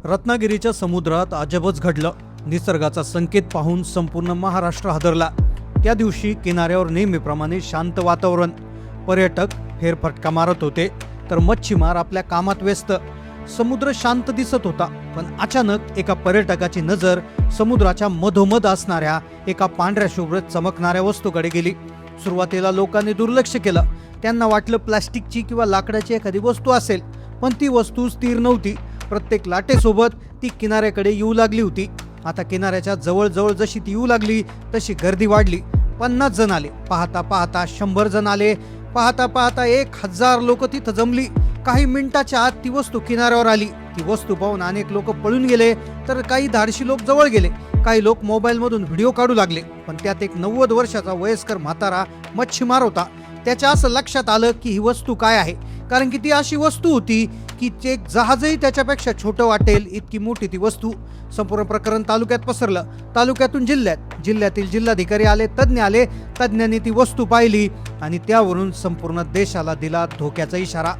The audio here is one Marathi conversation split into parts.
रत्नागिरीच्या समुद्रात अजबच घडलं। निसर्गाचा संकेत पाहून संपूर्ण महाराष्ट्र हादरला। त्या दिवशी किनाऱ्यावर नेहमीप्रमाणे शांत वातावरण, पर्यटक फेरफटका मारत होते तर मच्छीमार आपल्या कामात व्यस्त। समुद्र शांत दिसत होता, पण अचानक एका पर्यटकाची नजर समुद्राच्या मधोमध असणाऱ्या एका पांढऱ्या शुभ्र चमकणाऱ्या वस्तूकडे गेली। सुरुवातीला लोकांनी दुर्लक्ष केलं। त्यांना वाटलं प्लास्टिकची किंवा लाकडाची एखादी वस्तू असेल, पण ती वस्तू स्थिर नव्हती। प्रत्येक लाटेसोबत ती किनाऱ्याकडे येऊ लागली होती। आता किनाऱ्याच्या जवळ जशी ती येऊ लागली तशी गर्दी वाढली। 50 जण आले, पाहता पाहता 100 जण आले, पाहता पाहता 1000 लोक तिथं जमली। काही मिनिटाच्या आत ती वस्तू किनाऱ्यावर आली। ती वस्तू पाहून अनेक लोक पळून गेले, तर काही धाडशी लोक जवळ गेले। काही लोक मोबाईल मधून व्हिडिओ काढू लागले, पण त्यात एक 90 वर्षाचा वयस्कर म्हातारा मच्छीमार होता। त्याच्या असं लक्षात आलं की ही वस्तू काय आहे, कारण की ती अशी वस्तू होती की एक जहाजही त्याच्यापेक्षा छोटं वाटेल इतकी मोठी ती वस्तू। संपूर्ण प्रकरण तालुक्यात पसरलं। तालुक्यातून जिल्ह्यातील जिल्हाधिकारी आले, तज्ज्ञ आले। तज्ज्ञांनी ती वस्तू पाहिली आणि त्यावरून संपूर्ण देशाला दिला धोक्याचा इशारा।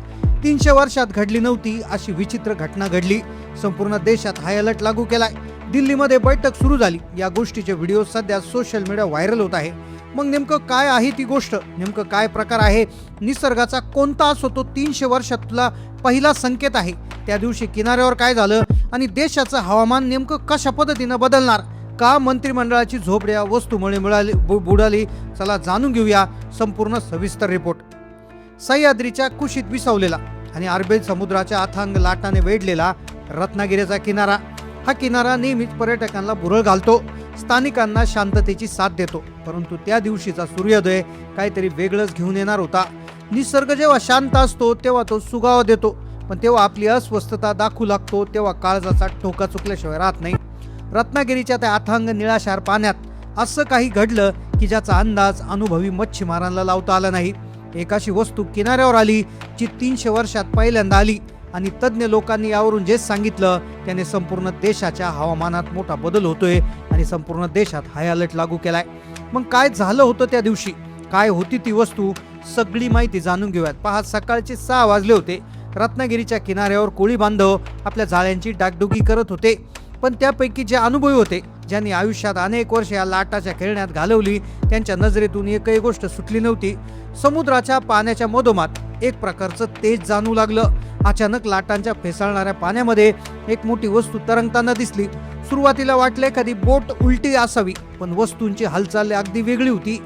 300 वर्षात घडली नव्हती अशी विचित्र घटना घडली। संपूर्ण देशात हाय अलर्ट लागू केलाय। दिल्लीमध्ये बैठक सुरू झाली। या गोष्टीचे व्हिडिओ सध्या सोशल मीडिया व्हायरल होत आहे। मग नेमकं काय आहे ती गोष्ट, नेमकं काय प्रकार आहे? निसर्गाचा कोणता असो तो 300 वर्षातला पहिला संकेत आहे। त्या दिवशी किनाऱ्यावर काय झालं आणि देशाचं हवामान नेमकं कशा पद्धतीनं बदलणार? का मंत्रिमंडळाची झोप या वस्तूमुळे बुडाली? चला जाणून घेऊया संपूर्ण सविस्तर रिपोर्ट। सह्याद्रीच्या कुशीत विसावलेला आणि अरबी समुद्राच्या अथांग लाटाने वेढलेला रत्नागिरीचा किनारा। हा किनारा नेहमीच पर्यटकांना भुरळ घालतो, स्थानिकांना शांततेची साथ देतो। परंतु त्या दिवशीचा सूर्योदय काहीतरी वेगळंच घेऊन येणार होता। निसर्ग जेव्हा शांत असतो तेव्हा तो सुगावा देतो, पण तेव्हा आपली अस्वस्थता दाखवू लागतो, तेव्हा काळजाचा ठोका चुकल्याशिवाय राहत नाही। रत्नागिरीच्या त्या अथांग निळाशार पाण्यात असं काही घडलं की ज्याचा अंदाज अनुभवी मच्छीमारांना लावता आला नाही। एक अशी वस्तू किनाऱ्यावर आली जी 300 वर्षात पहिल्यांदा आली, आणि तज्ज्ञ लोकांनी यावरून जे सांगितलं त्याने संपूर्ण देशाच्या हवामानात मोठा बदल होतोय आणि संपूर्ण देशात हाय अलर्ट लागू केलाय। मग काय झालं होतं त्या दिवशी, काय होती ती वस्तू, सगळी माहिती जाणून घेऊयात। पहा, सकाळचे 6 वाजले होते। रत्नागिरीच्या किनाऱ्यावर कोळी बांधव आपल्या जाळ्यांची डागडुगी करत होते। पण त्यापैकी जे अनुभवी होते, ज्यांनी आयुष्यात अनेक वर्ष या लाटाच्या खेळण्यात घालवली, त्यांच्या नजरेतून एकही गोष्ट सुटली नव्हती। समुद्राच्या पाण्याच्या मधोमध एक प्रकारचं तेज जाणू लागलं। अचानक लाटांच्या फेसाळणाऱ्या पाण्यामध्ये एक मोठी वस्तू तरंगताना दिसली। सुरुवातीला वाटले एखादी बोट उलटी असावी, पण वस्तूंची हालचाल अगदी वेगळी होती।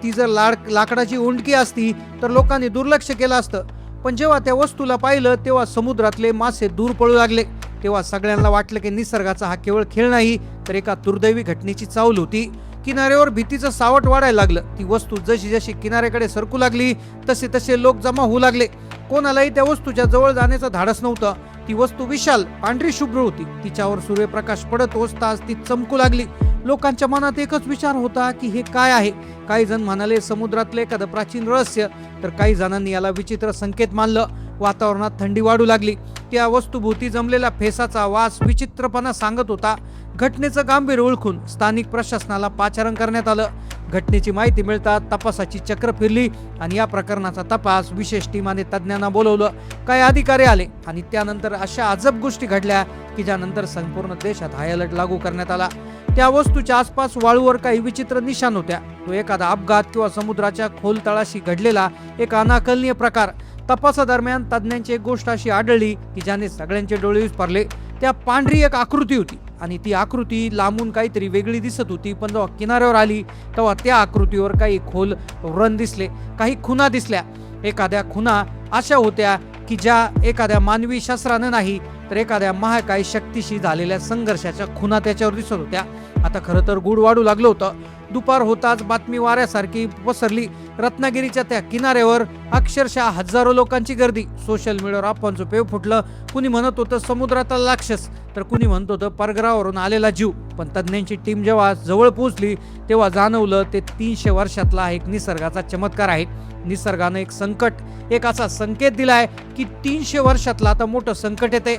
ती जर लाकडाची ओंडकी असती तर लोकांनी दुर्लक्ष केलं असतं, पण जेव्हा त्या वस्तूला पाहिलं तेव्हा समुद्रातले मासे दूर पळू लागले। तेव्हा सगळ्यांना वाटलं की निसर्गाचा हा केवळ खेळ नाही, तर एका दुर्दैवी घटनेची चावल होती। किनाऱ्यावर भीतीचं सावट वाढायला लागलं। ती वस्तू जशी किनाऱ्याकडे सरकू लागली तसे लोक जमा होऊ लागले। कोणालाही त्या वस्तूच्या जवळ जाण्याचं धाडस नव्हतं। ती वस्तू विशाल पांढरी शुभ्र होती। तिच्यावर सूर्यप्रकाश पडत असताच ती चमकू लागली। लोकांच्या मनात एकच विचार होता की हे काय आहे? काही जण म्हणाले समुद्रातले एखादं प्राचीन रहस्य, तर काही जणांनी याला विचित्र संकेत मानलं। वातावरणात थंडी वाढू लागली। त्या वस्तूभोवती जमलेला फेसाचा वास विचित्रपणा सांगत होता। घटनेचं गांभीर्य ओळखून स्थानिक प्रशासनाला पाचारण करण्यात आलं। घटनेची माहिती मिळताच तपासाची चक्र फिरली आणि या प्रकरणाचा तपास विशेष टीमाने तज्ज्ञांना बोलवलं। काही अधिकारी आले आणि त्यानंतर अशा अजब गोष्टी घडल्या की ज्यानंतर संपूर्ण देशात हाय अलर्ट लागू करण्यात आला। त्या वस्तूच्या आसपास वाळूवर काही विचित्र निशाण होत्या। तो एखादा अपघात किंवा समुद्राच्या खोल तळाशी घडलेला एक अनाकलनीय प्रकार। तपासादरम्यान तज्ज्ञांची एक गोष्ट अशी आढळली की ज्याने सगळ्यांचे डोळे विस्फारले। त्या पांढरी एक आकृती होती आणि ती आकृती लांबून काहीतरी वेगळी दिसत होती, पण जेव्हा किनाऱ्यावर आली तेव्हा त्या आकृतीवर काही खोल व्रण दिसले, काही खुणा दिसल्या। एखाद्या खुणा अशा होत्या की ज्या एखाद्या मानवी शस्त्रानं नाही, तर एखाद्या महाकाय शक्तीशी झालेल्या संघर्षाच्या खुणा त्याच्यावर दिसत होत्या। आता खरं तर गुढ वाढू लागलं होतं। दुपार होताच बातमी वाऱ्यासारखी पसरली। रत्नागिरीच्या त्या किनाऱ्यावर अक्षरशः हजारो लोकांची गर्दी। सोशल मीडियावर अफवांचं पेव फुटलं। कुणी म्हणत होतं समुद्रातला राक्षस, तर कुणी म्हणत होतं परग्रहावरून आलेला जीव। पण तज्ज्ञांची टीम जेव्हा जवळ पोहोचली तेव्हा जाणवलं ते 300 वर्षातला एक निसर्गाचा चमत्कार आहे। निसर्गानं एक संकट, एक असा संकेत दिलाय की 300 वर्षातला आता मोठं संकट येते।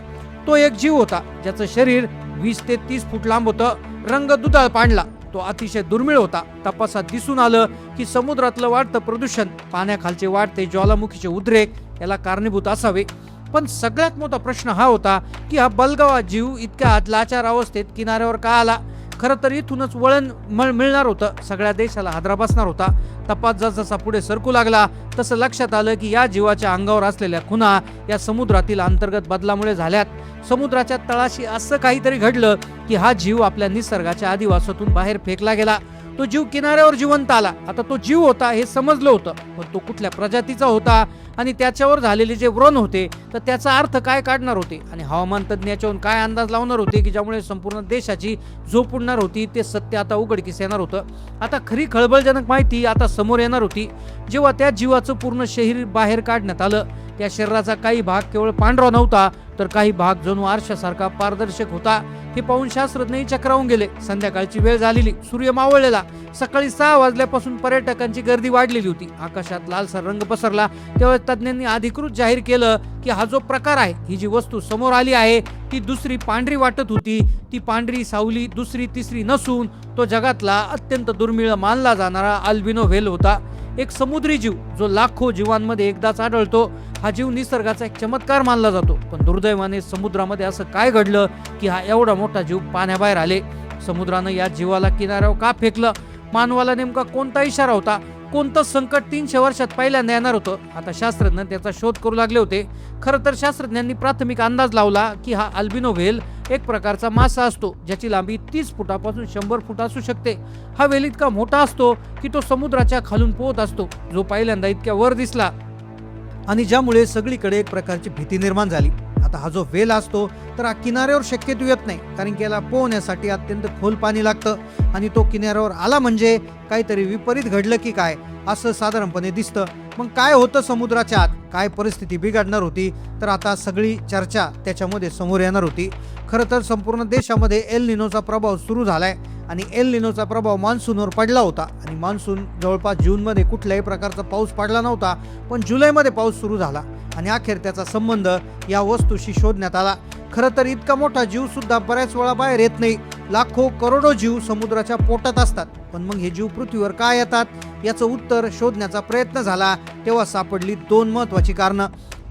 तो एक जीव होता ज्याचं शरीर 20 ते 30 फूट लांब होतं, रंग दुधाळ पांढरा। तो अतिशय दुर्मिळ होता। तपासात दिसून आलं की समुद्रातलं वाढतं प्रदूषण, पाण्याखालचे वाढते ज्वालामुखीचे उद्रेक याला कारणीभूत असावे। पण सगळ्यात मोठा प्रश्न हा होता की हा बलगावा जीव इतक्या लाचार अवस्थेत किनाऱ्यावर का आला. खरं तर इथूनच वळण मिळणार होतं, सगळ्या देशाला हादरा बसणार होता. तपास जसा पुढे सरकू लागला तसं लक्षात आलं की या जीवाच्या अंगावर असलेल्या खुणा या समुद्रातील अंतर्गत बदलामुळे झाल्यात. समुद्राच्या तळाशी असं काहीतरी घडलं की हा जीव आपल्या निसर्गाच्या अधिवासातून बाहेर फेकला गेला. तो जीव किनाऱ्यावर जिवंत आला. आता तो जीव होता हे समजलं होतं, पण तो कुठल्या प्रजातीचा होता आणि त्याच्यावर झालेले जे व्रण होते तर त्याचा अर्थ काय काढणार होते आणि हवामान तज्ज्ञ याच्यावरून काय अंदाज लावणार होते की ज्यामुळे संपूर्ण देशाची झोप उडणार होती. ते सत्य आता उघडकीस येणार होतं. आता खरी खळबळजनक माहिती आता समोर येणार होती. जेव्हा त्या जीवाचं पूर्ण शरीर बाहेर काढण्यात आलं, त्या शरीराचा काही भाग केवळ पांढरा नव्हता तर काही भाग जणू आरशासारखा पारदर्शक होता. हे पाहून शास्त्रज्ञही चक्रावून गेले. संध्याकाळची वेळ झालेली, सूर्य मावळलेला. सकाळी 6 वाजल्यापासून पर्यटकांची गर्दी वाढलेली होती. आकाशात लालसर रंग पसरला. तेव्हा तज्ज्ञांनी अधिकृत जाहीर केलं की हा जो प्रकार आहे, ही जी वस्तू समोर आली आहे ती दुसरी पांढरी वाटत होती. ती पांढरी सावली दुसरी तिसरी नसून तो जगातला अत्यंत दुर्मिळ मानला जाणारा अल्बिनो व्हेल होता. एक समुद्री जीव जो लाखो जीवांमध्ये एकदाच आढळतो. हा जीव निसर्गाचा एक चमत्कार मानला जातो. पण दुर्दैवाने समुद्रामध्ये असं काय घडलं की हा एवढा मोठा जीव पाण्याबाहेर आले. समुद्रानं या जीवाला किनाऱ्यावर का फेकलं? मानवाला नेमका कोणता इशारा होता? कोणतं संकट 300 वर्षात पहिल्यांदा येणार होतं? आता शास्त्रज्ञ त्याचा शोध करू लागले होते. खरं तर शास्त्रज्ञांनी प्राथमिक अंदाज लावला की हा अल्बिनो व्हेल एक प्रकारचा मासा असतो ज्याची लांबी 30 फुटापासून 100 फूट असू शकते. हा व्हेल इतका मोठा असतो की तो समुद्राच्या खालून पोहत असतो, जो पहिल्यांदा इतक्या वर दिसला आणि ज्यामुळे सगळीकडे एक प्रकारची भीती निर्माण झाली. आता हा जो व्हेल असतो तर हा किनाऱ्यावर शक्यतो येत नाही, कारण की याला पोहण्यासाठी अत्यंत खोल पाणी लागतं आणि तो किनाऱ्यावर आला म्हणजे काहीतरी विपरीत घडलं की काय असं साधारणपणे दिसतं. मग काय होतं समुद्राच्या आत, काय परिस्थिती बिघडणार होती, तर आता सगळी चर्चा त्याच्यामध्ये समोर येणार होती. खरं तर संपूर्ण देशामध्ये एल निनोचा प्रभाव सुरू झालाय आणि एल निनोचा प्रभाव मान्सूनवर पडला होता आणि मान्सून जवळपास जूनमध्ये कुठल्याही प्रकारचा पाऊस पडला नव्हता, पण जुलैमध्ये पाऊस सुरू झाला आणि अखेर त्याचा संबंध या वस्तूशी शोधण्यात आला. खरं तर इतका मोठा जीव सुद्धा बऱ्याच वेळा बाहेर येत नाही. लाखो करोडो जीव समुद्राच्या पोटात असतात, पण मग हे जीव पृथ्वीवर का येतात याचं उत्तर शोधण्याचा प्रयत्न झाला तेव्हा सापडली 2 महत्त्वाची कारणं.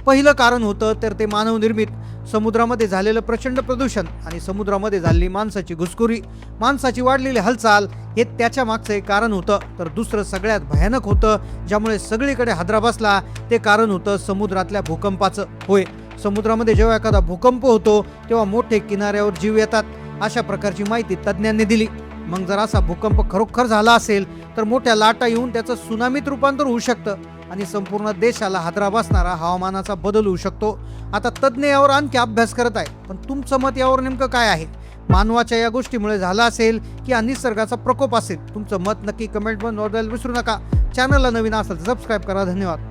पहिलं कारण होतं तर ते मानवनिर्मित. समुद्रामध्ये झालेलं प्रचंड प्रदूषण आणि समुद्रामध्ये झालेली माणसाची घुसखोरी, माणसाची वाढलेली हालचाल हे त्याच्या मागचं एक कारण होतं. तर दुसरं सगळ्यात भयानक होतं, ज्यामुळे सगळीकडे हादरा बसला, ते कारण होतं समुद्रातल्या भूकंपाचं. होय, समुद्रामध्ये जेव्हा एखादा भूकंप होतो तेव्हा मोठे किनाऱ्यावर जीव येतात, अशा प्रकारची माहिती तज्ज्ञांनी दिली. मग जर असा भूकंप खरोखर झाला असेल तर मोठ्या लाटा येऊन त्याचं सुनामीत रूपांतर होऊ शकतं आणि संपूर्ण देशाला हादरा बसणारा हवामानाचा बदल होऊ शकतो. आता तज्ज्ञ यावर आणखी अभ्यास करत आहे, पण तुमचं मत यावर नेमकं काय आहे? मानवाच्या या गोष्टीमुळे झाला असेल की निसर्गाचा प्रकोप असेल? तुमचं मत नक्की कमेंटमध्ये नोंदवायला विसरू नका. चॅनलला नवीन असेल तर सबस्क्राईब करा. धन्यवाद.